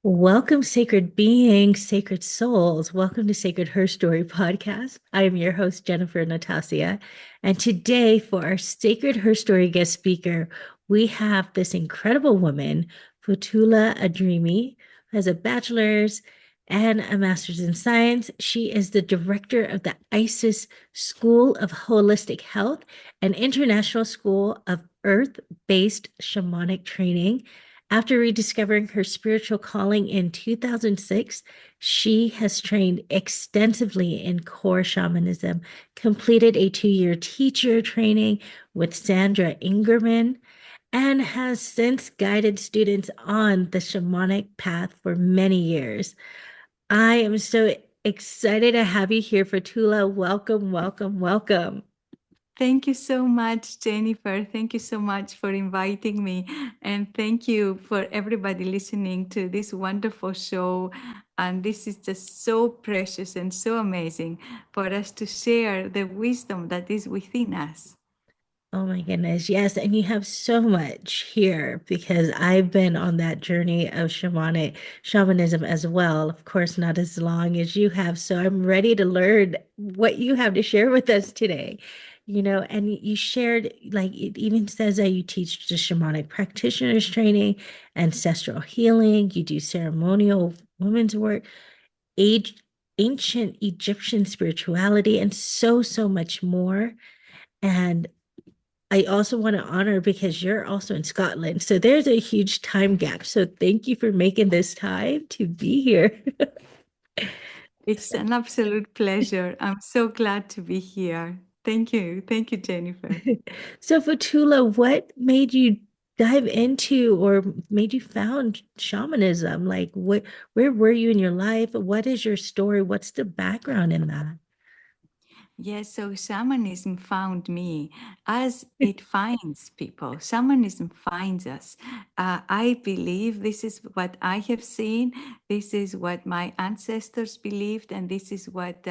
Welcome, sacred beings, sacred souls. Welcome to Sacred HERstory podcast. I am your host, Jennifer Natasia. And today, for our Sacred HERstory guest speaker, we have this incredible woman, Fotoula Adrimi, who has a bachelor's and a master's in science. She is the director of the ISIS School of Holistic Health, an international school of earth-based shamanic training. After rediscovering her spiritual calling in 2006, she has trained extensively in core shamanism, completed a 2-year teacher training with Sandra Ingerman, and has since guided students on the shamanic path for many years. I am so excited to have you here, Fatula. Welcome, welcome, welcome. Thank you so much, Jennifer. Thank you so much for inviting me. And thank you for everybody listening to this wonderful show. And this is just so precious and so amazing for us to share the wisdom that is within us. Oh my goodness. Yes. And you have so much here because I've been on that journey of shamanism as well. Of course, not as long as you have. So I'm ready to learn what you have to share with us today. And you shared, like, it even says that you teach the shamanic practitioners training, ancestral healing, you do ceremonial women's work, age, ancient Egyptian spirituality, and so, so much more. And I also want to honor because you're also in Scotland. So there's a huge time gap. So thank you for making this time to be here. It's an absolute pleasure. I'm so glad to be here. Thank you. Thank you, Jennifer. So Fatula, what made you dive into or made you found shamanism? Like where were you in your life? What is your story? What's the background in that? Yes, so shamanism found me as it finds people. Shamanism finds us. I believe this is what I have seen. This is what my ancestors believed, and this is what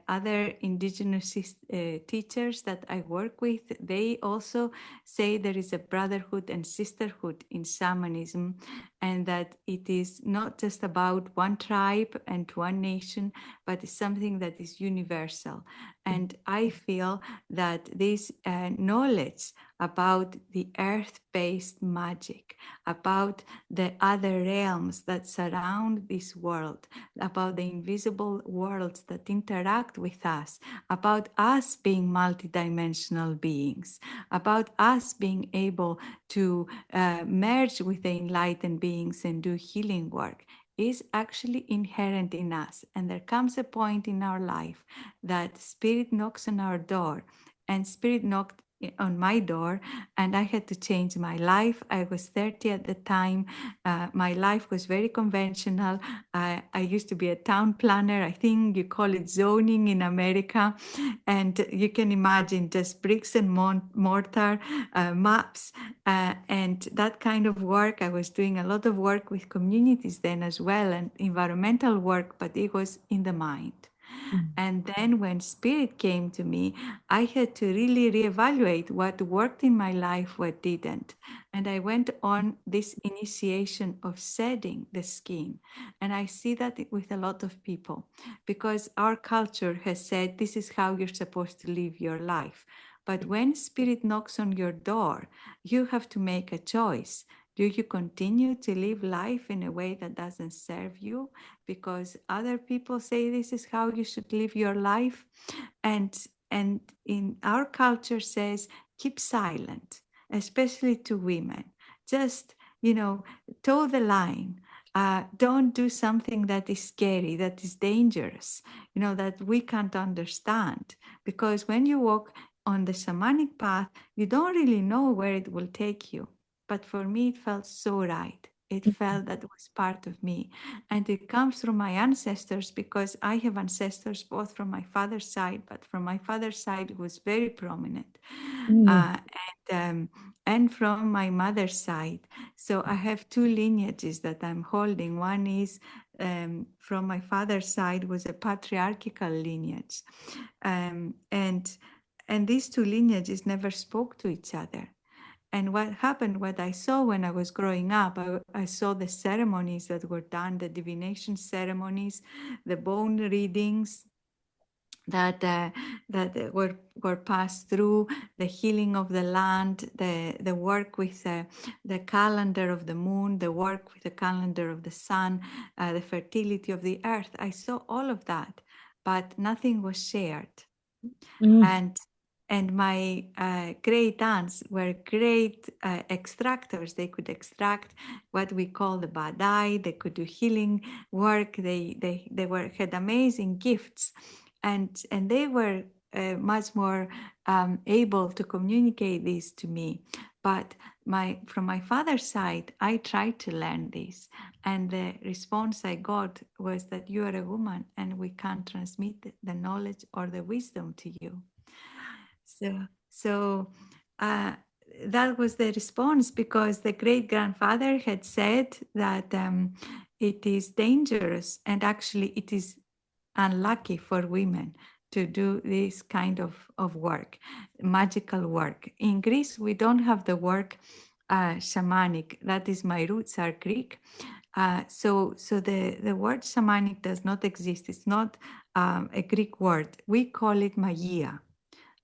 other indigenous teachers that I work with, they also say there is a brotherhood and sisterhood in shamanism, and that it is not just about one tribe and one nation, but it's something that is universal. And I feel that this knowledge about the earth-based magic, about the other realms that surround this world, about the invisible worlds that interact with us, about us being multidimensional beings, about us being able to merge with the enlightened beings and do healing work, is actually inherent in us. And there comes a point in our life that spirit knocks on our door, and spirit knocked on my door, and I had to change my life. I was 30 at the time. My life was very conventional. I used to be a town planner. I think you call it zoning in America. And you can imagine just bricks and mortar, maps, and that kind of work. I was doing a lot of work with communities then as well, and environmental work, but it was in the mind. And then when spirit came to me, I had to really reevaluate what worked in my life, what didn't. And I went on this initiation of shedding the skin. And I see that with a lot of people because our culture has said this is how you're supposed to live your life. But when spirit knocks on your door, you have to make a choice. Do you continue to live life in a way that doesn't serve you because other people say this is how you should live your life? And and in our culture says keep silent, especially to women. Just, toe the line. Don't do something that is scary, that is dangerous, that we can't understand. Because when you walk on the shamanic path, you don't really know where it will take you. But for me, it felt so right. It felt that it was part of me. And it comes from my ancestors because I have ancestors both from my father's side, but from my father's side, it was very prominent. Mm. Uh, and from my mother's side. So I have two lineages that I'm holding. One is from my father's side was a patriarchal lineage. And these two lineages never spoke to each other. And what happened, what I saw when I was growing up, I saw the ceremonies that were done, the divination ceremonies, the bone readings, that were passed through, the healing of the land, the work with the calendar of the moon, the work with the calendar of the sun, the fertility of the earth. I saw all of that, but nothing was shared. Mm. And my great aunts were great extractors. They could extract what we call the badai. They could do healing work. They were had amazing gifts, and they were much more able to communicate this to me. But from my father's side, I tried to learn this, and the response I got was that you are a woman, and we can't transmit the knowledge or the wisdom to you. So that was the response, because the great grandfather had said that it is dangerous, and actually it is unlucky for women to do this kind of work, magical work. In Greece, we don't have the work shamanic. That is, my roots are Greek. So the word shamanic does not exist. It's not a Greek word. We call it magia,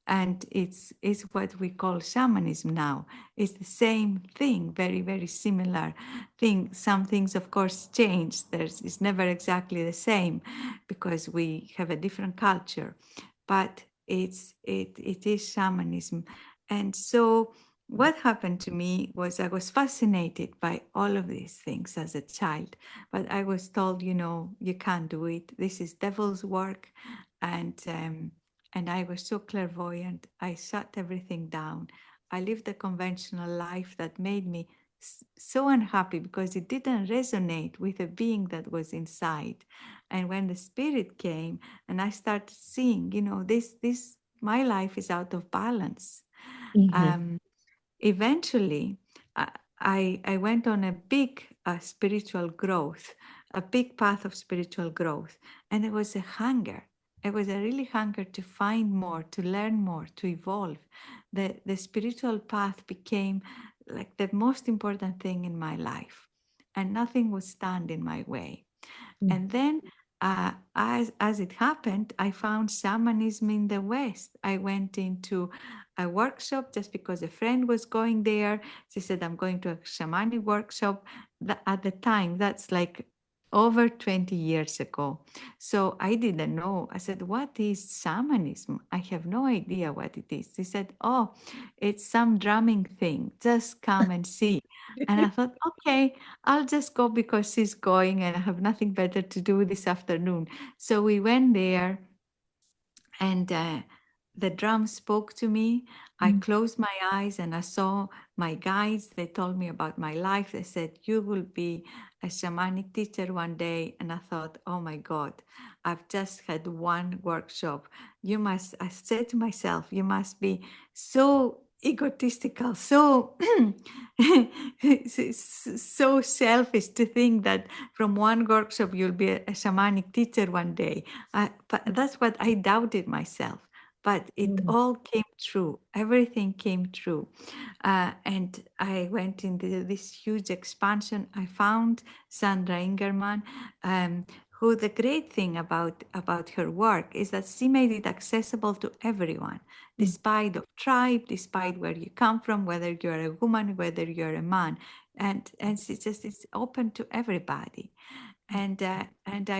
and it's what we call shamanism now. It's the same thing, very, very similar thing. Some things, of course, change. It's never exactly the same, because we have a different culture, but it is shamanism. And so what happened to me was, I was fascinated by all of these things as a child, but I was told, you can't do it. This is devil's work. And I was so clairvoyant. I shut everything down. I lived a conventional life that made me so unhappy, because it didn't resonate with the being that was inside. And when the spirit came and I started seeing, this my life is out of balance. Mhm. Um, Eventually, I, I went on a big spiritual growth, a big path of spiritual growth. And it was a hunger. It was a really hunger to find more, to learn more, to evolve. The spiritual path became like the most important thing in my life, and nothing would stand in my way. Mm. And then, as it happened, I found shamanism in the West. I went into a workshop just because a friend was going there. She said, I'm going to a shamanic workshop. At the time, that's like over 20 years ago. So I didn't know. I said, what is shamanism? I have no idea what it is. She said, oh, it's some drumming thing. Just come and see. And I thought, okay, I'll just go because she's going and I have nothing better to do this afternoon. So we went there, and the drum spoke to me. I Mm. closed my eyes and I saw my guides. They told me about my life. They said, you will be a shamanic teacher one day. And I thought, oh my God, I've just had one workshop. I said to myself, you must be so egotistical, so so selfish to think that from one workshop you'll be a shamanic teacher one day. But that's what I doubted myself. But it Mm. all came true. Everything came true. And I went into this huge expansion. I found Sandra Ingerman, who the great thing about her work is that she made it accessible to everyone, Mm. despite of tribe, despite where you come from, whether you're a woman, whether you're a man. And it's open to everybody. And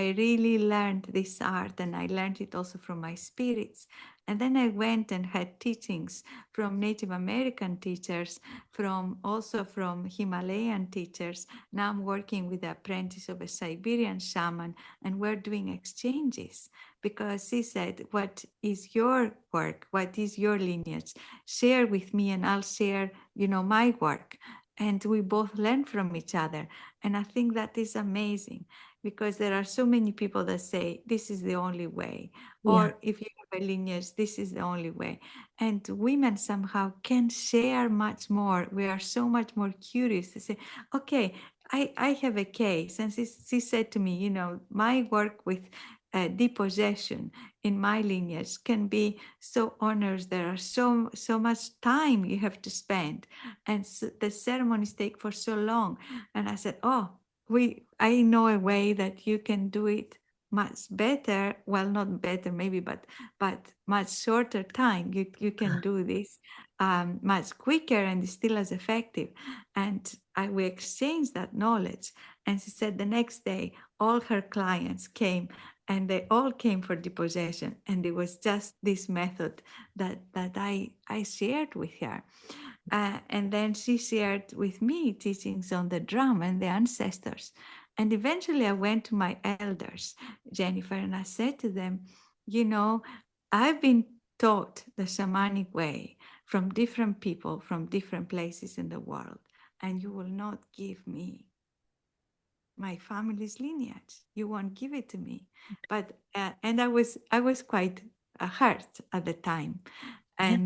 I really learned this art, and I learned it also from my spirits. And then I went and had teachings from Native American teachers, from also from Himalayan teachers. Now I'm working with the apprentice of a Siberian shaman, and we're doing exchanges, because he said, what is your work? What is your lineage? Share with me and I'll share, my work. And we both learn from each other. And I think that is amazing, because there are so many people that say this is the only way, Yeah. or if you have a lineage, this is the only way. And women somehow can share much more. We are so much more curious to say, okay, I have a case. And she said to me, my work with depossession in my lineage can be so onerous. There are so much time you have to spend, and so the ceremonies take for so long. And I said, oh, I know a way that you can do it much better. Well, not better maybe, but much shorter time. You can do this much quicker and still as effective. And we exchanged that knowledge. And she said the next day all her clients came, and they all came for depossession, and it was just this method that I shared with her. And then she shared with me teachings on the drum and the ancestors. And eventually I went to my elders, Jennifer, and I said to them, you know, I've been taught the shamanic way from different people from different places in the world, and you will not give me my family's lineage. You won't give it to me. But and I was quite hurt at the time. Yeah.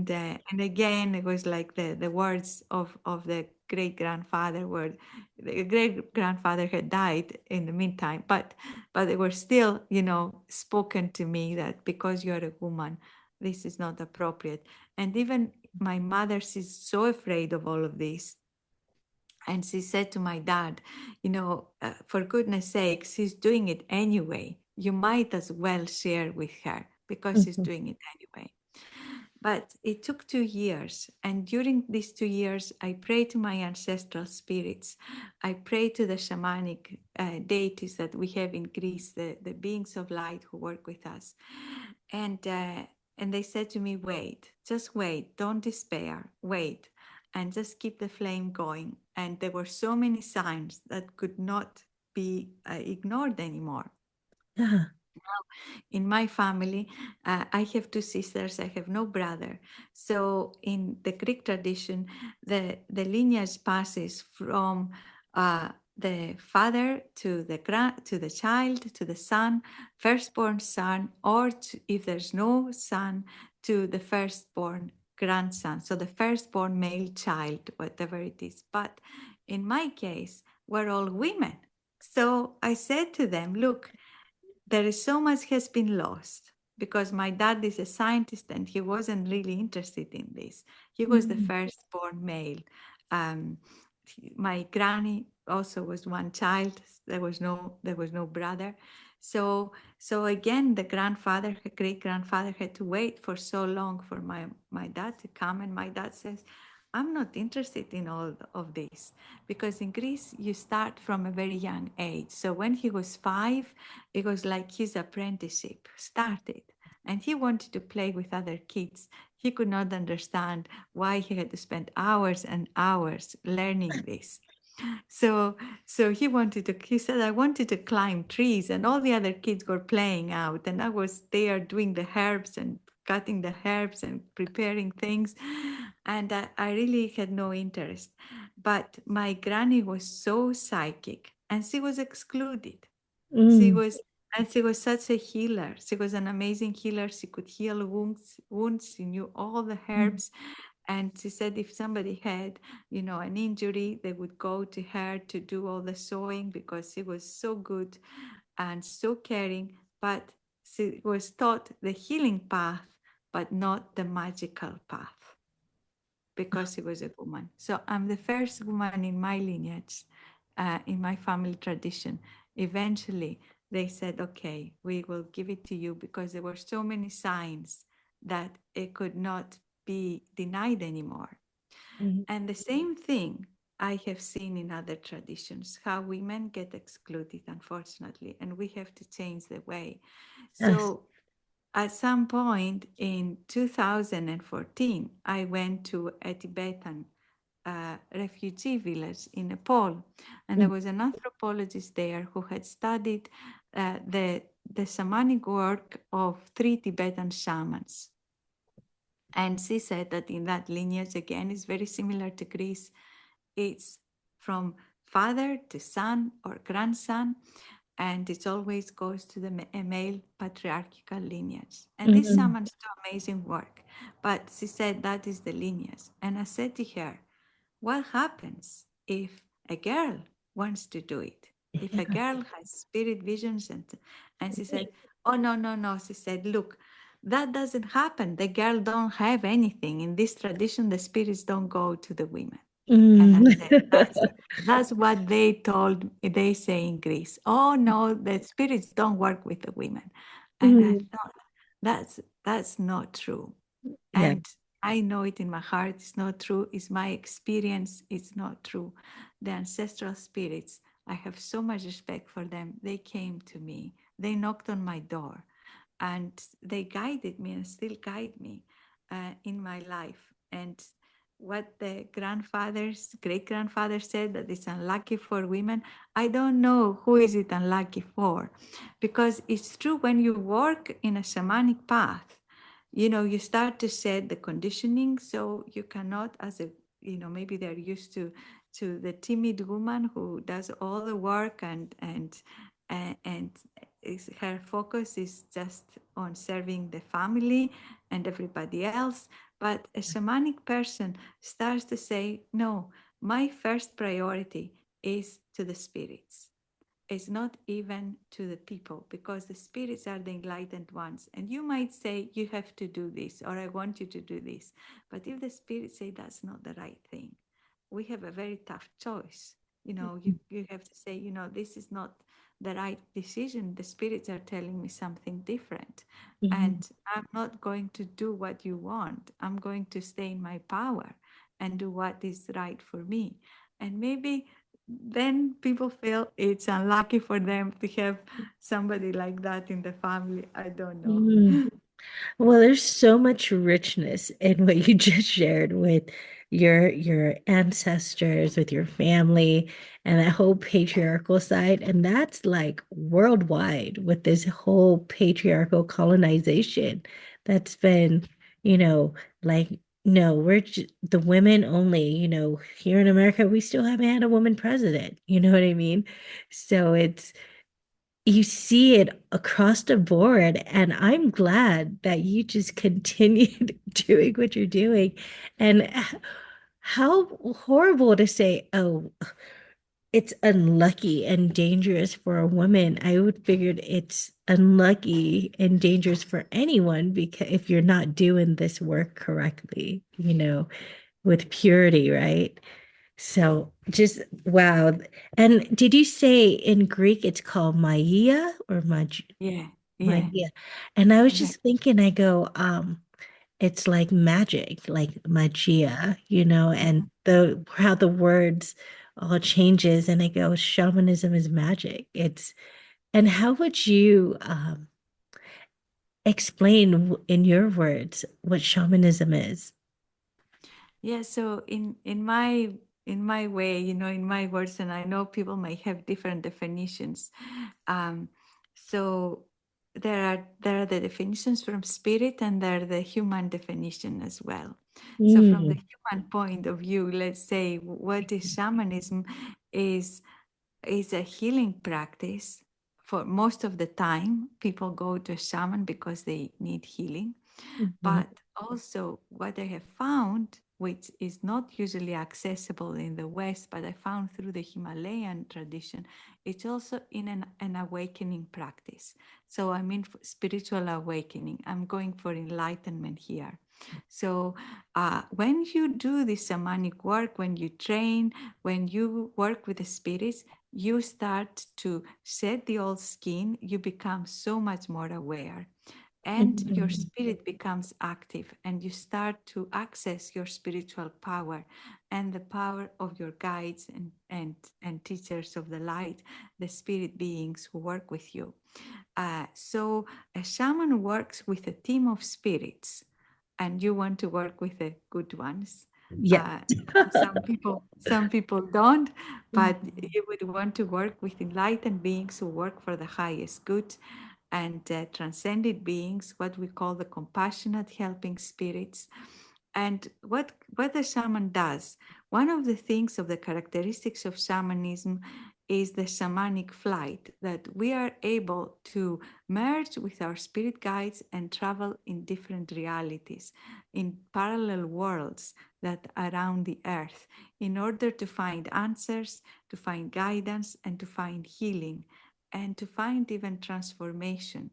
And again, it was like the words of the great grandfather were, the great grandfather had died in the meantime, but they were still, spoken to me that because you're a woman, this is not appropriate. And even my mother, she's so afraid of all of this, and she said to my dad, for goodness sake, she's doing it anyway. You might as well share with her because she's Mhm. doing it anyway. But it took 2 years. And during these 2 years, I prayed to my ancestral spirits. I prayed to the shamanic deities that we have in Greece, the beings of light who work with us. And, uh, and they said to me, wait, just wait, don't despair, wait, and just keep the flame going. And there were so many signs that could not be ignored anymore. Yeah. In my family, I have two sisters, I have no brother. So in the Greek tradition, the lineage passes from the father to to the child, to the son, firstborn son, or if there's no son, to the firstborn grandson. So the firstborn male child, whatever it is. But in my case, we're all women. So I said to them, look, there is so much has been lost because my dad is a scientist and he wasn't really interested in this. He was the Mhm. firstborn male. Um, my granny also was one child. There was no brother. So again, the grandfather, great grandfather, had to wait for so long for my dad to come, and my dad says, I'm not interested in all of this, because in Greece you start from a very young age. So when he was 5, it was like his apprenticeship started, and he wanted to play with other kids. He could not understand why he had to spend hours and hours learning this. So he said, I wanted to climb trees, and all the other kids were playing out, and I was there doing the herbs and cutting the herbs and preparing things. And I really had no interest. But my granny was so psychic, and she was excluded. She Mm. was, and she was such a healer. She was an amazing healer. She could heal wounds. She knew all the Mm. herbs. And she said if somebody had, an injury, they would go to her to do all the sewing because she was so good and so caring. But she was taught the healing path, but not the magical path, because she was a woman. So I'm the first woman in my lineage, in my family tradition. Eventually, they said, okay, we will give it to you, because there were so many signs that it could not be denied anymore. Mhm. And the same thing I have seen in other traditions, how women get excluded, unfortunately, and we have to change the way. Yes. So at some point in 2014, I went to a Tibetan refugee village in Nepal, and there Mm. was an anthropologist there who had studied the shamanic work of 3 Tibetan shamans. And she said that in that lineage, again, is very similar to Greece. It's from father to son or grandson, and it always goes to the a male patriarchal lineage. And these Mhm. shamans do amazing work, but she said that is the lineage. And I said to her, what happens if a girl wants to do it? If a Yeah. girl has spirit visions, and she said, Oh, no, no, no. She said, look, that doesn't happen. The girl don't have anything. In this tradition, the spirits don't go to the women. And I Mm. said, that's what they say in Greece. Oh no, the spirits don't work with the women. And I Mm. thought that's not true. Yeah. And I know it in my heart, it's not true. It's my experience, it's not true. The ancestral spirits, I have so much respect for them. They came to me, they knocked on my door, and they guided me and still guide me in my life. And what the grandfathers, great grandfather said, that it's unlucky for women, I don't know who is it unlucky for, because it's true, when you work in a shamanic path, you start to set the conditioning, so you cannot, as a, maybe they're used to the timid woman who does all the work, and her focus is just on serving the family and everybody else. But a shamanic person starts to say, no, my first priority is to the spirits. It's not even to the people, because the spirits are the enlightened ones. And you might say, you have to do this, or I want you to do this. But if the spirits say that's not the right thing, we have a very tough choice. You have to say, this is not the right decision. The spirits are telling me something different. Mhm. And I'm not going to do what you want. I'm going to stay in my power and do what is right for me. And maybe then people feel it's unlucky for them to have somebody like that in the family. I don't know. Mm. Well, there's so much richness in what you just shared with your ancestors, with your family, and that whole patriarchal side. And that's like worldwide with this whole patriarchal colonization that's been, you know, like, no, the women only, here in America, we still haven't had a woman president. You know what I mean? So you see it across the board, and I'm glad that you just continued doing what you're doing. And how horrible to say, oh, it's unlucky and dangerous for a woman. I would figured it's unlucky and dangerous for anyone, because if you're not doing this work correctly, with purity, right? So just wow. And did you say in Greek it's called Maia or Yeah, yeah, Maia? And I was yeah. just thinking, I go, it's like magic, like magia, and the how the words all changes, and I go, shamanism is magic. And how would you explain in your words what shamanism is? Yeah, so in my way, in my words, and I know people may have different definitions. Um, so there are the definitions from spirit, and there are the human definition as well. So from the Mm, human point of view, let's say what is shamanism is is a healing practice. For most of the time, people go to a shaman because they need healing. mhm, But also, what I have found, which is not usually accessible in the West, but I found through the Himalayan tradition, it's also in an awakening practice. So I mean, spiritual awakening. I'm going for enlightenment here. So when you do this shamanic work, when you train, when you work with the spirits, you start to shed the old skin, you become so much more aware, and your mhm, spirit becomes active, and you start to access your spiritual power and the power of your guides and teachers of the light, the spirit beings who work with you. So a shaman works with a team of spirits, and you want to work with the good ones. yeah. uh, some people don't, but you would want to work with enlightened beings who work for the highest good, and transcended beings, what we call the compassionate helping spirits. And what the shaman does, one of the things of the characteristics of shamanism is the shamanic flight, that we are able to merge with our spirit guides and travel in different realities, in parallel worlds that are around the earth, in order to find answers, to find guidance, and to find healing, and to find even transformation.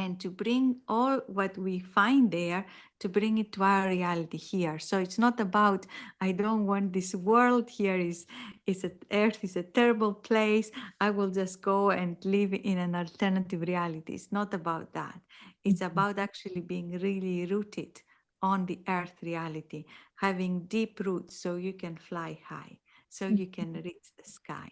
and to bring all what we find there, to bring it to our reality here. So it's not about, I don't want this world here is a, earth is a terrible place, I will just go and live in an alternative reality. It's not about that. It's about actually being really rooted on the earth reality, having deep roots so you can fly high, so you can reach the sky.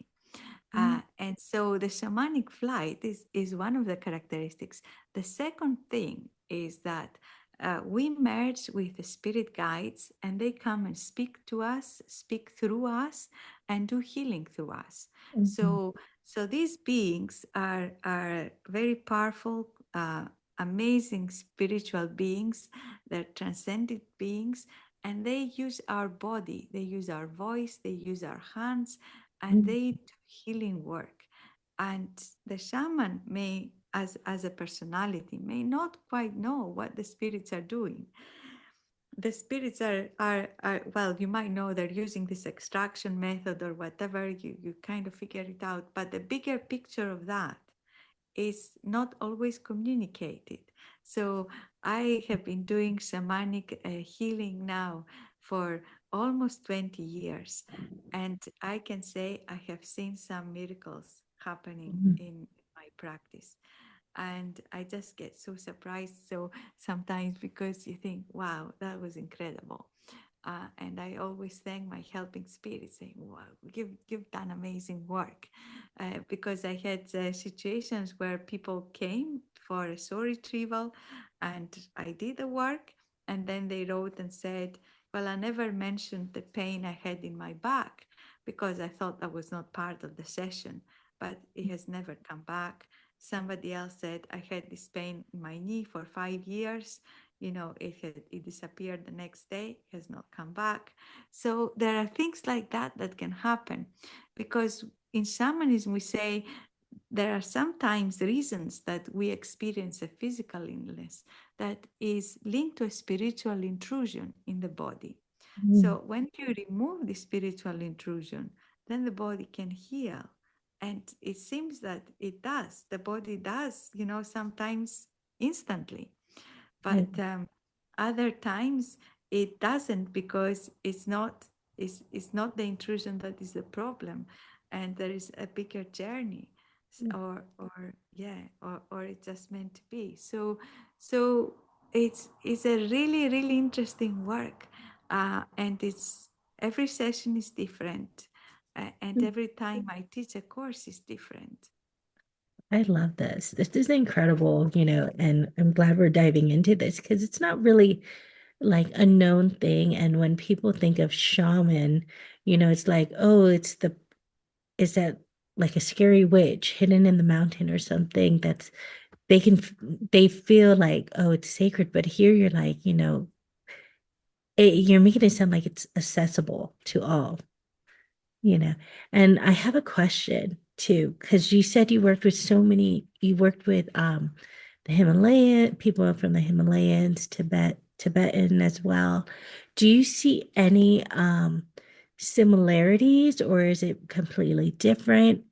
And so the shamanic flight is one of the characteristics. The second thing is that we merge with the spirit guides, and they come and speak to us, speak through us, and do healing through us. So, so these beings are very powerful, amazing spiritual beings. They're transcendent beings, and they use our body, they use our voice, they use our hands, and they do healing work. And the shaman may, as a personality, may not quite know what the spirits are doing. The spirits are well, you might know they're using this extraction method or whatever, you kind of figure it out. But the bigger picture of that is not always communicated. So I have been doing shamanic healing now for almost 20 years. And I can say I have seen some miracles happening in my practice. And I just get so surprised. So sometimes because you think, wow, that was incredible. And I always thank my helping spirit, saying, "Wow, you've done amazing work," because I had situations where people came for a soul retrieval, and I did the work, and then they wrote and said, "Well, I never mentioned the pain I had in my back because I thought that was not part of the session, but it has never come back." Somebody else said, "I had this pain in my knee for 5 years. It disappeared the next day, has not come back." So there are things like that can happen, because in shamanism we say there are sometimes reasons that we experience a physical illness that is linked to a spiritual intrusion in the body. So when you remove the spiritual intrusion, then the body can heal. And it seems that it does. The body does, sometimes instantly. But other times it doesn't, because it's not the intrusion that is the problem, and there is a bigger journey, or yeah, or it's just meant to be. So it's a really really interesting work, and it's every session is different, and every time I teach a course is different. I love this. This is incredible, and I'm glad we're diving into this because it's not really like a known thing. And when people think of shaman, it's like, oh, is that like a scary witch hidden in the mountain or something that's they can, they feel like, oh, it's sacred. But here you're like, you're making it sound like it's accessible to all, you know. And I have a question too, because you said you worked with the Himalayan people from the Himalayas, Tibetan as well. Do you see any similarities, or is it completely different?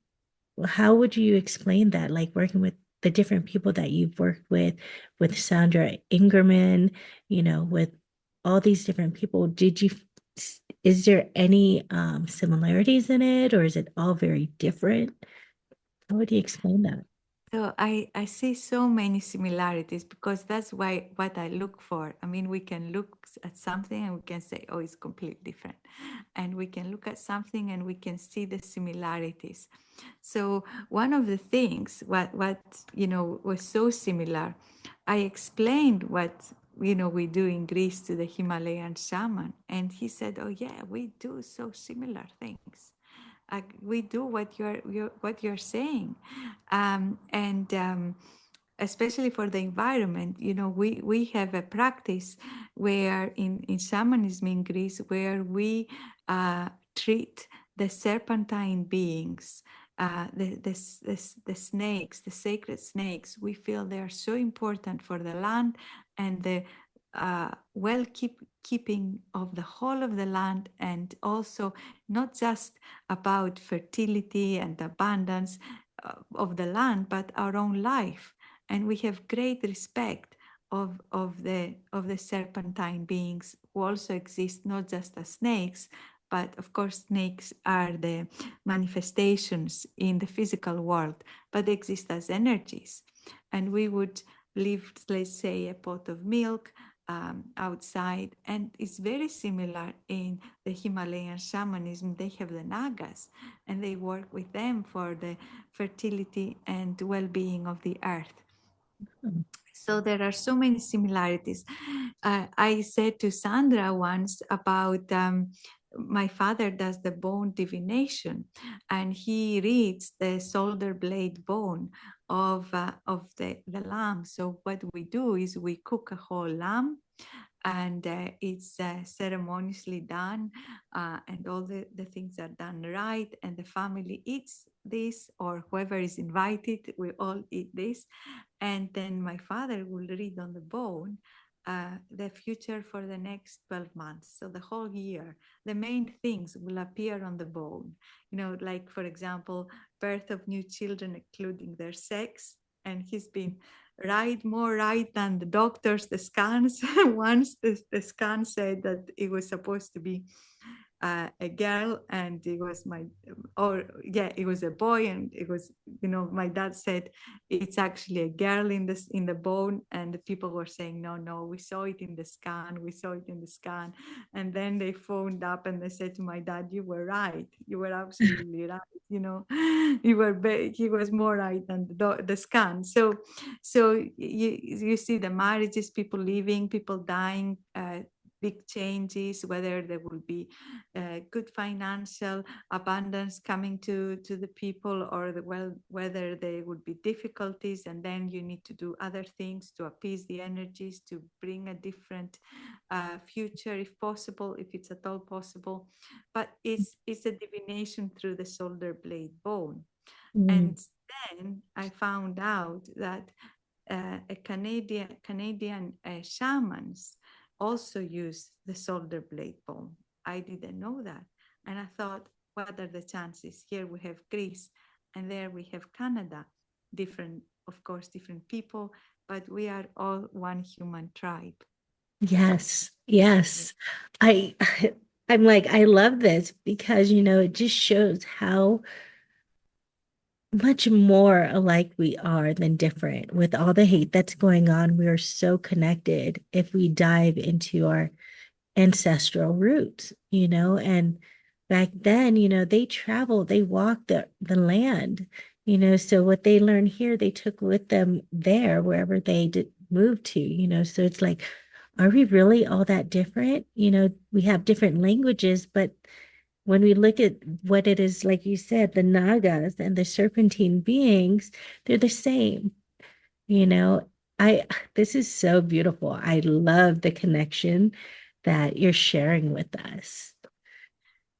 How would you explain that? Like working with the different people that you've worked with Sandra Ingerman, with all these different people, is there any similarities in it, or is it all very different? How would you explain that? So I see so many similarities, because that's why what I look for. I mean, we can look at something and we can say, oh, it's completely different. And we can look at something and we can see the similarities. So one of the things what was so similar, I explained what we do in Greece to the Himalayan shaman, and he said, "Oh yeah, we do so similar things. We do what you're saying," and especially for the environment. We have a practice where in shamanism in Greece, where we treat the serpentine beings, the snakes, the sacred snakes. We feel they are so important for the land and the keeping of the whole of the land, and also not just about fertility and abundance of the land, but our own life. and we have great respect of the serpentine beings who also exist not just as snakes, but of course snakes are the manifestations in the physical world, but they exist as energies. And we would leave, let's say, a pot of milk outside, and it's very similar in the Himalayan shamanism. They have the nagas, and they work with them for the fertility and well-being of the earth. So there are so many similarities. I said to Sandra once about my father does the bone divination, and he reads the shoulder blade bone of the lamb. So what we do is we cook a whole lamb, and it's ceremoniously done, and all the things are done right, and the family eats this, or whoever is invited, we all eat this. And then my father will read on the bone the future for the next 12 months. So the whole year, the main things will appear on the bone. Like, for example, birth of new children, including their sex. And he's been more right than the doctors, the scans. Once the scan said that it was supposed to be a girl, and it was it was a boy, and it was, my dad said it's actually a girl in the bone, and the people were saying, no, no, we saw it in the scan, we saw it in the scan. And then they phoned up and they said to my dad, you were right, you were absolutely right, he was more right than the scan. So you see the marriages, people leaving, people dying, big changes, whether there will be good financial abundance coming to the people, or whether there would be difficulties, and then you need to do other things to appease the energies, to bring a different future, if possible, if it's at all possible. But it's a divination through the shoulder blade bone. Mm. And then I found out that a Canadian shamans also use the shoulder blade bone. I didn't know that. And I thought, what are the chances? Here we have Greece, and there we have Canada. Different, of course, different people, but we are all one human tribe. Yes, yes. I I'm like, I love this because, it just shows how much more alike we are than different. With all the hate that's going on, we are so connected if we dive into our ancestral roots, and back then, they traveled, they walked the land, so what they learned here, they took with them there, wherever they did move to, so it's like, are we really all that different? We have different languages, but when we look at what it is, like you said, the Nagas and the serpentine beings, they're the same, you know. I This is so beautiful. I love the connection that you're sharing with us.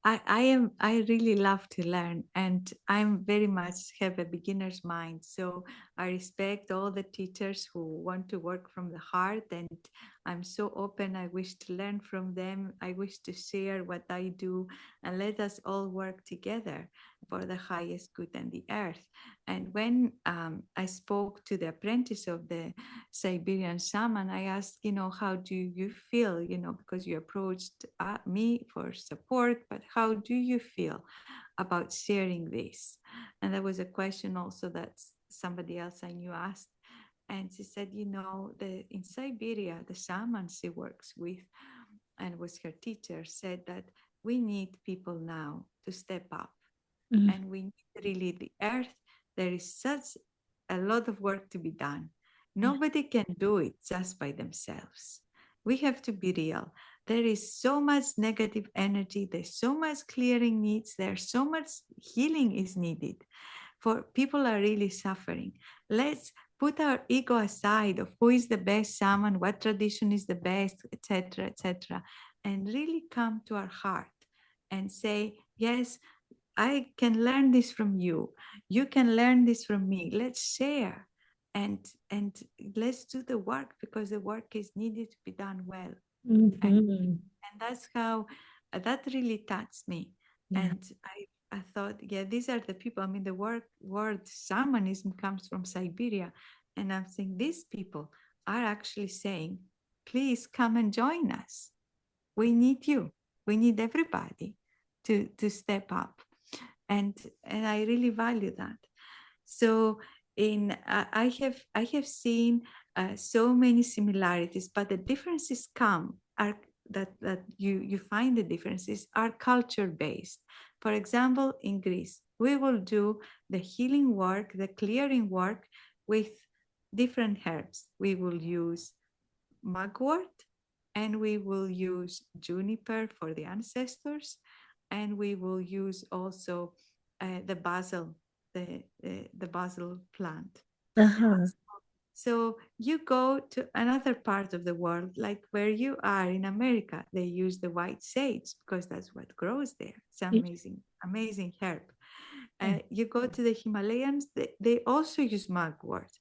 I really love to learn, and I'm very much have a beginner's mind. So I respect all the teachers who want to work from the heart, and I'm so open. I wish to learn from them. I wish to share what I do, and let us all work together for the highest good and the earth. And when I spoke to the apprentice of the Siberian shaman, I asked, how do you feel, because you approached me for support, but how do you feel about sharing this? And there was a question also that somebody else I knew asked. And she said, in Siberia, the shaman she works with and was her teacher said that we need people now to step up, Mm. and we need really the earth. There is such a lot of work to be done. Nobody can do it just by themselves. We have to be real. There is so much negative energy, there's so much clearing needs, there's so much healing is needed. For people are really suffering. Let's put our ego aside of who is the best shaman, what tradition is the best, etc., and really come to our heart and say, yes, I can learn this from you. You can learn this from me. Let's share, and let's do the work, because the work is needed to be done well. And Mhm. that's how that really touched me. Yeah. And I thought, yeah, these are the people. I mean, the word shamanism comes from Siberia. And I'm saying these people are actually saying, please come and join us. We need you. We need everybody to step up. And I really value that. So in I have seen so many similarities, but the differences come are that you find the differences are culture based. For example, in Greece, we will do the healing work, the clearing work with different herbs. We will use mugwort, and we will use juniper for the ancestors, and we will use also the basil, the basil plant. Uh-huh. So you go to another part of the world, like where you are in America, they use the white sage because that's what grows there. It's amazing, amazing herb. You go to the Himalayas, they also use mugwort.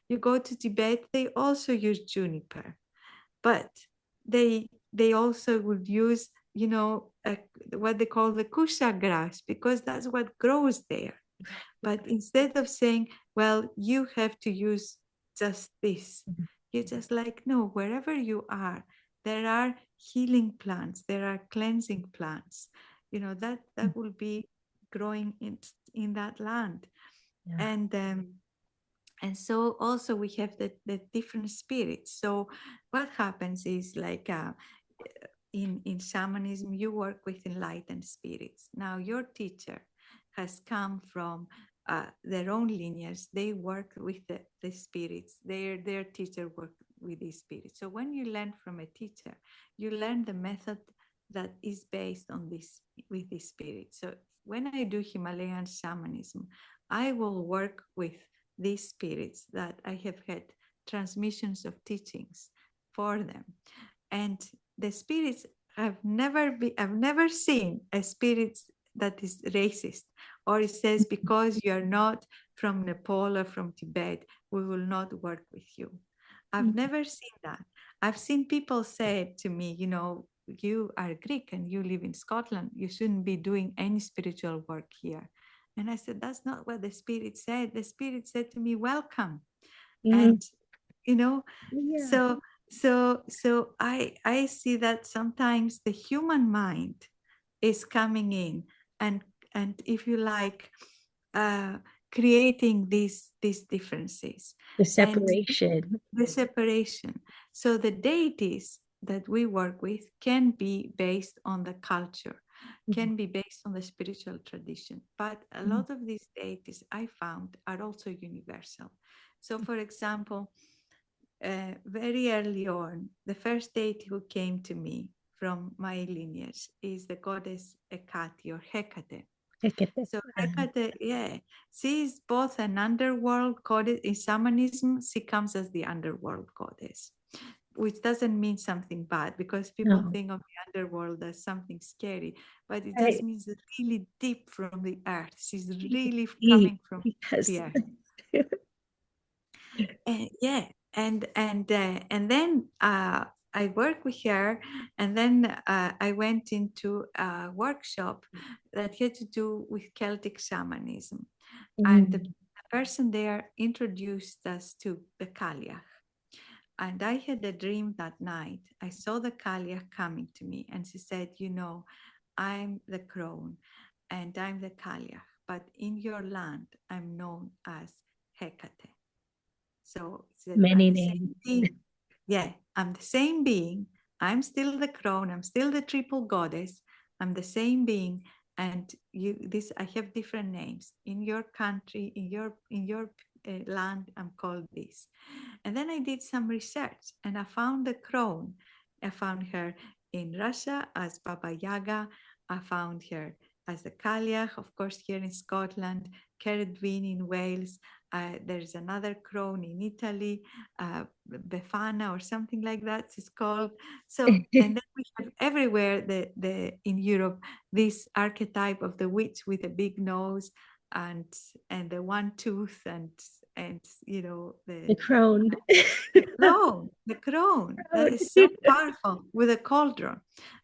You go to Tibet, they also use juniper, but they also would use, what they call the kusha grass, because that's what grows there. But instead of saying, well, you have to use just this, you just like, no, wherever you are, there are healing plants, there are cleansing plants, that will be growing in that land. Yeah. And so also we have the different spirits. So what happens is, like, in shamanism, you work with enlightened spirits. Now your teacher has come from their own lineage. They work with the spirits. Their teacher worked with these spirits. So when you learn from a teacher, you learn the method that is based on this, with this spirit. So when I do Himalayan shamanism, I will work with these spirits that I have had transmissions of teachings for them. And the spirits I've never seen a spirit that is racist, or it says, because you are not from Nepal or from Tibet, we will not work with you. I've never seen that. I've seen people say to me, you are Greek and you live in Scotland, you shouldn't be doing any spiritual work here. And I said, that's not what the spirit said. The spirit said to me, welcome. Mm, And you know yeah. so I see that sometimes the human mind is coming in, and if you like, uh, creating these differences The and separation. the separation. So the deities that we work with can be based on the culture, Mhm. can be based on the spiritual tradition, but a Mhm. lot of these deities I found are also universal. So for example, very early on, the first deity who came to me from my lineage is the goddess Hecate, or Hecate. I get that. So Hecate, yeah, she is both an underworld goddess. In shamanism, she comes as the underworld goddess, which doesn't mean something bad, because people No, think of the underworld as something scary, but it just I, means really deep from the earth. She's really he, coming from yes. the earth. Yeah, and then I work with her, and then I went into a workshop that had to do with Celtic shamanism, and the Mm, person there introduced us to the Kalia. And I had a dream that night. I saw the Kalia coming to me, and she said, I'm the crone and I'm the Kalia, but in your land, I'm known as Hecate. So that I'm many the same names. being. Yeah, I'm the same being. I'm still the crown. I'm still the triple goddess. I'm the same being. And I have different names in your country, in your land. I'm called this. And then I did some research, and I found the crown. I found her in Russia as Baba Yaga. I found her as the Kaliach, of course, here in Scotland, Ceridwen in Wales. There's another crone in Italy, Befana or something like that it's called. So, and then we have everywhere in Europe this archetype of the witch with a big nose. and the one tooth, and you know, The crone. the crown that Crone. is so powerful, with a cauldron.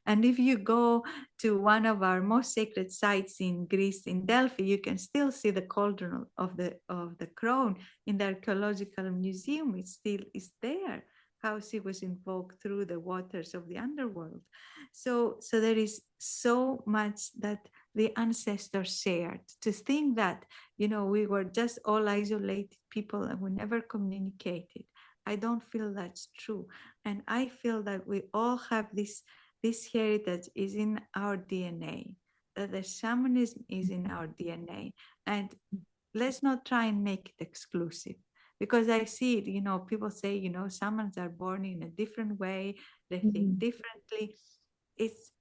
And if you go to one of our most sacred sites in Greece, in Delphi, you can still see the cauldron of the crown in the archaeological museum. It still is there, how she was invoked through the waters of the underworld. So there is so much that the ancestors shared. To think that, you know, we were just all isolated people and we never communicated, I don't feel that's true. And I feel that we all have this heritage is in our DNA, that the shamanism is in our DNA. And let's not try and make it exclusive, because I see it, you know, people say, you know, shamans are born in a different way, they think Mhm. differently. It's,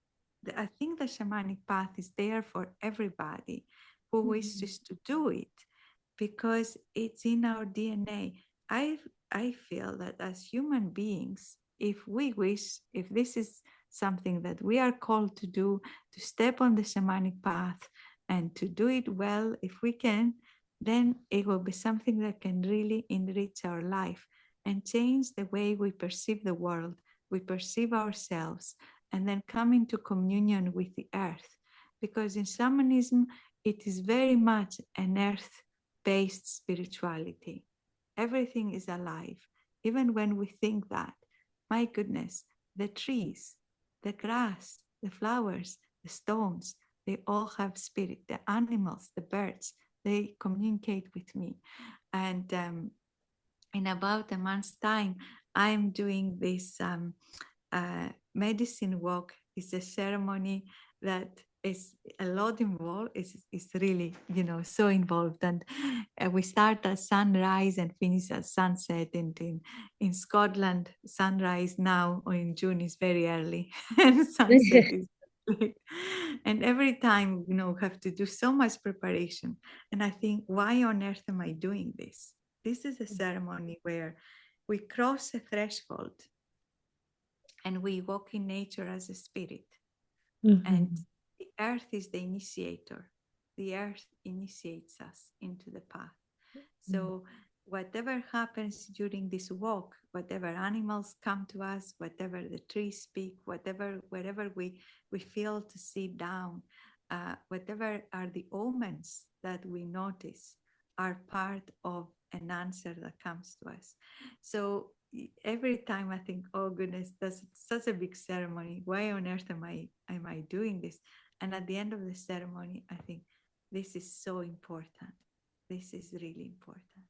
I think the shamanic path is there for everybody who Mhm. wishes to do it, because it's in our DNA. I I feel that as human beings, if we wish, if this is something that we are called to do, to step on the shamanic path and to do it well, if we can, then it will be something that can really enrich our life and change the way we perceive the world, we perceive ourselves, and then come into communion with the earth. Because in shamanism, it is very much an earth based spirituality. Everything is alive, even when we think that, my goodness, the trees, the grass, the flowers, the stones, they all have spirit. The animals, the birds, they communicate with me. And in about a month's time, I'm doing this medicine walk. It's a ceremony that is a lot involved. It's really, you know, so involved. And we start at sunrise and finish at sunset. And in Scotland, sunrise now or in June is very early, and sunset is late. And every time, you know, we have to do so much preparation. And I think, why on earth am I doing this? This is a ceremony where we cross a threshold and we walk in nature as a spirit. And Mhm. the earth is the initiator. The earth initiates us into the path. So whatever happens during this walk, whatever animals come to us, whatever the trees speak, whatever wherever we feel to sit down, whatever are the omens that we notice, are part of an answer that comes to us. So every time I think, oh goodness, that's such a big ceremony. Why on earth am I doing this? And at the end of the ceremony, I think this is so important. This is really important.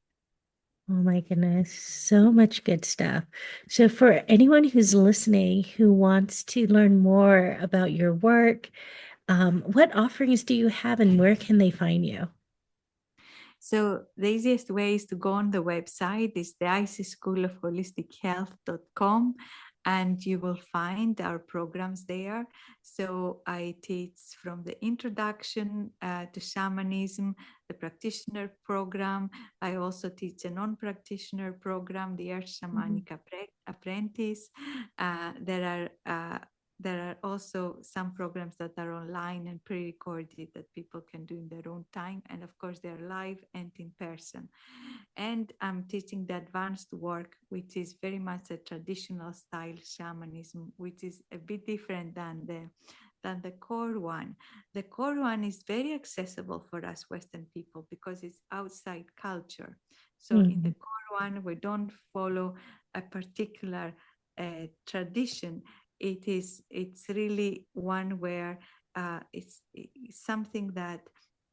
Oh my goodness, so much good stuff. So, for anyone who's listening who wants to learn more about your work, what offerings do you have and where can they find you? So the easiest way is to go on the website. It's the IC School of Holistic Health.com, and you will find our programs there. So I teach from the introduction to shamanism, the practitioner program. I also teach a non-practitioner program, the Earth Mhm. Shamanic Apprentice. There are also some programs that are online and pre-recorded that people can do in their own time. And of course, they're live and in person. And I'm teaching the advanced work, which is very much a traditional style shamanism, which is a bit different than the core one. The core one is very accessible for us Western people because it's outside culture. So in the Mhm. core one, we don't follow a particular tradition. It's really one where it's something that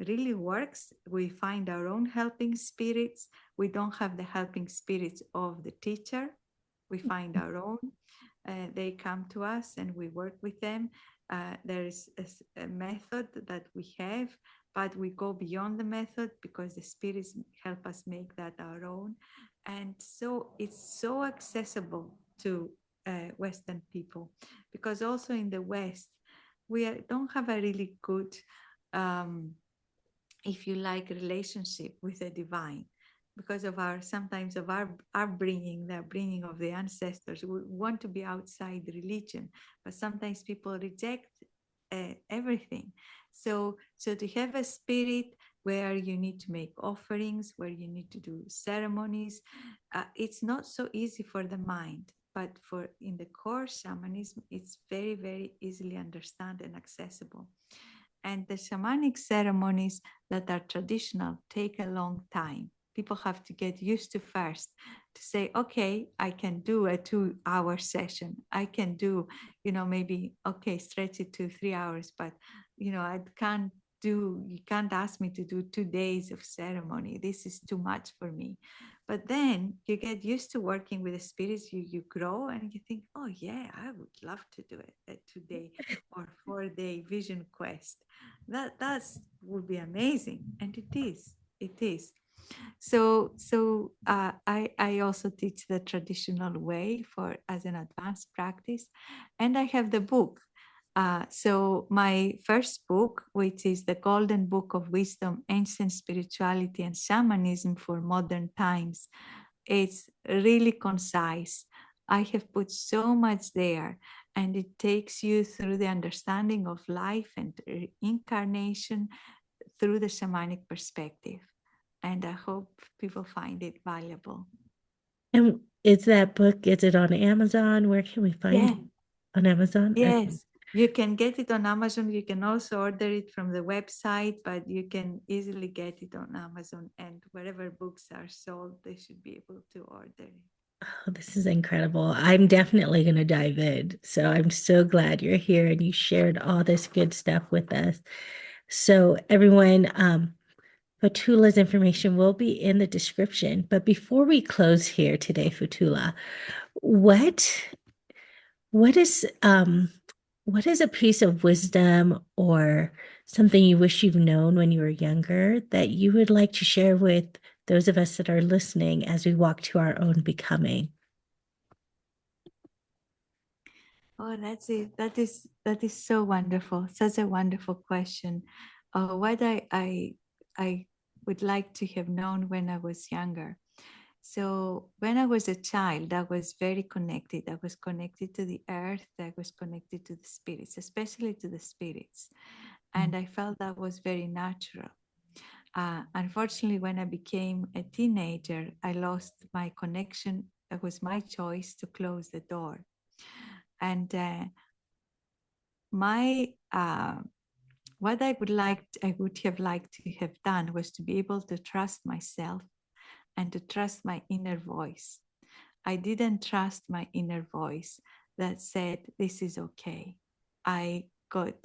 really works. We find our own helping spirits. We don't have the helping spirits of the teacher. We find our own. They come to us and we work with them. There is a method that we have, but we go beyond the method because the spirits help us make that our own. And so it's so accessible to Western people, because also in the West, don't have a really good, if you like, relationship with the divine, because of our sometimes of our upbringing, the upbringing of the ancestors. We want to be outside religion, but sometimes people reject everything. So to have a spirit where you need to make offerings, where you need to do ceremonies. It's not so easy for the mind, but for in the core shamanism, it's very, very easily understand and accessible. And the shamanic ceremonies that are traditional take a long time. People have to get used to first to say, okay, I can do a 2 hour session. I can do, maybe, okay, stretch it to 3 hours, but, I can't you can't ask me to do 2 days of ceremony. This is too much for me. But then you get used to working with the spirits, you grow and you think, oh yeah, I would love to do it a 2 day or 4 day vision quest. That's would be amazing, and it is. I also teach the traditional way for as an advanced practice, and I have the book. So my first book, which is the Golden Book of Wisdom, Ancient Spirituality and Shamanism for Modern Times, it's really concise. I have put so much there, and it takes you through the understanding of life and incarnation through the shamanic perspective. And I hope people find it valuable. And is that book, is it on Amazon? Where can we find Yeah, it? On Amazon? Okay. yes. You can get it on Amazon. You can also order it from the website, but you can easily get it on Amazon. And wherever books are sold, they should be able to order it. Oh, this is incredible. I'm definitely going to dive in. So I'm so glad you're here and you shared all this good stuff with us. So everyone, Fotoula's information will be in the description. But before we close here today, Fotoula, what what is what is a piece of wisdom or something you wish you've known when you were younger that you would like to share with those of us that are listening as we walk to our own becoming? Oh, that's it. That is so wonderful. Such a wonderful question. What I would like to have known when I was younger. So when I was a child, I was very connected. I was connected to the earth. I was connected to the spirits, especially to the spirits, and I felt that was very natural. Unfortunately, when I became a teenager, I lost my connection. It was my choice to close the door, and my what I would have liked to have done was to be able to trust myself and to trust my inner voice. I didn't trust my inner voice that said, this is okay. I got,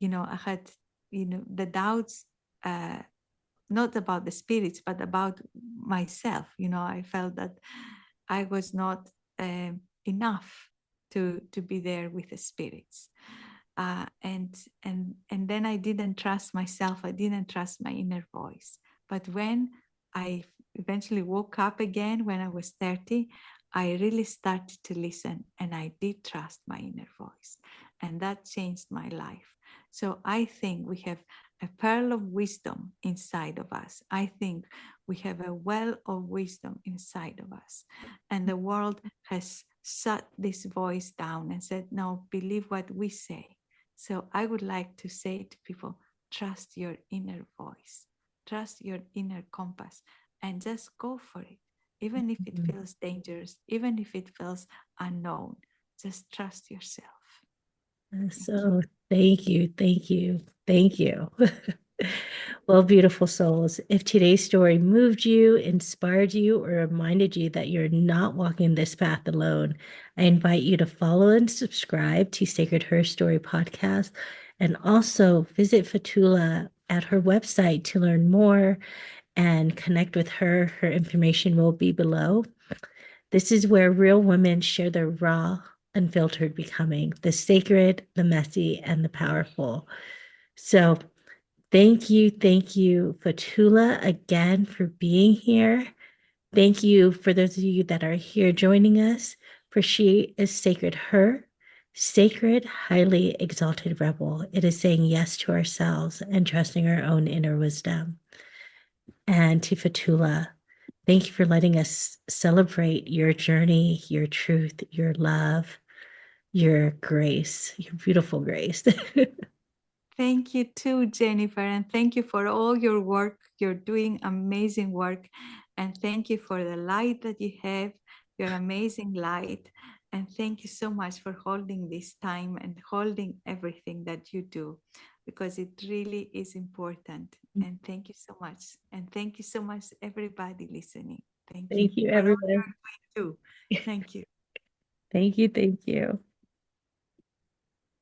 I had, the doubts, not about the spirits, but about myself. I felt that I was not enough to be there with the spirits. And then I didn't trust myself. I didn't trust my inner voice. But when I eventually woke up again when I was 30, I really started to listen and I did trust my inner voice. And that changed my life. So I think we have a pearl of wisdom inside of us. I think we have a well of wisdom inside of us. And the world has shut this voice down and said, no, believe what we say. So I would like to say to people, trust your inner voice, trust your inner compass, and just go for it. Even if it feels dangerous, even if it feels unknown, just trust yourself. Thank you. So thank you, thank you, thank you. Well, beautiful souls, if today's story moved you, inspired you, or reminded you that you're not walking this path alone, I invite you to follow and subscribe to Sacred HERstory podcast and also visit Fotoula at her website to learn more and connect with her. Her information will be below. This is where real women share their raw, unfiltered becoming, the sacred, the messy, and the powerful. So, thank you, Fotoula, again for being here. Thank you for those of you that are here joining us, for she is Sacred Her, sacred, highly exalted rebel. It is saying yes to ourselves and trusting our own inner wisdom. And to Fotoula, thank you for letting us celebrate your journey, your truth, your love, your grace, your beautiful grace. Thank you too, Jennifer, and thank you for all your work. You're doing amazing work, and thank you for the light that you have, your amazing light. And thank you so much for holding this time and holding everything that you do, because it really is important. And thank you so much. And thank you so much, everybody listening. Thank you Thank you, for all everyone. you're doing too. Thank you. Thank you. Thank you.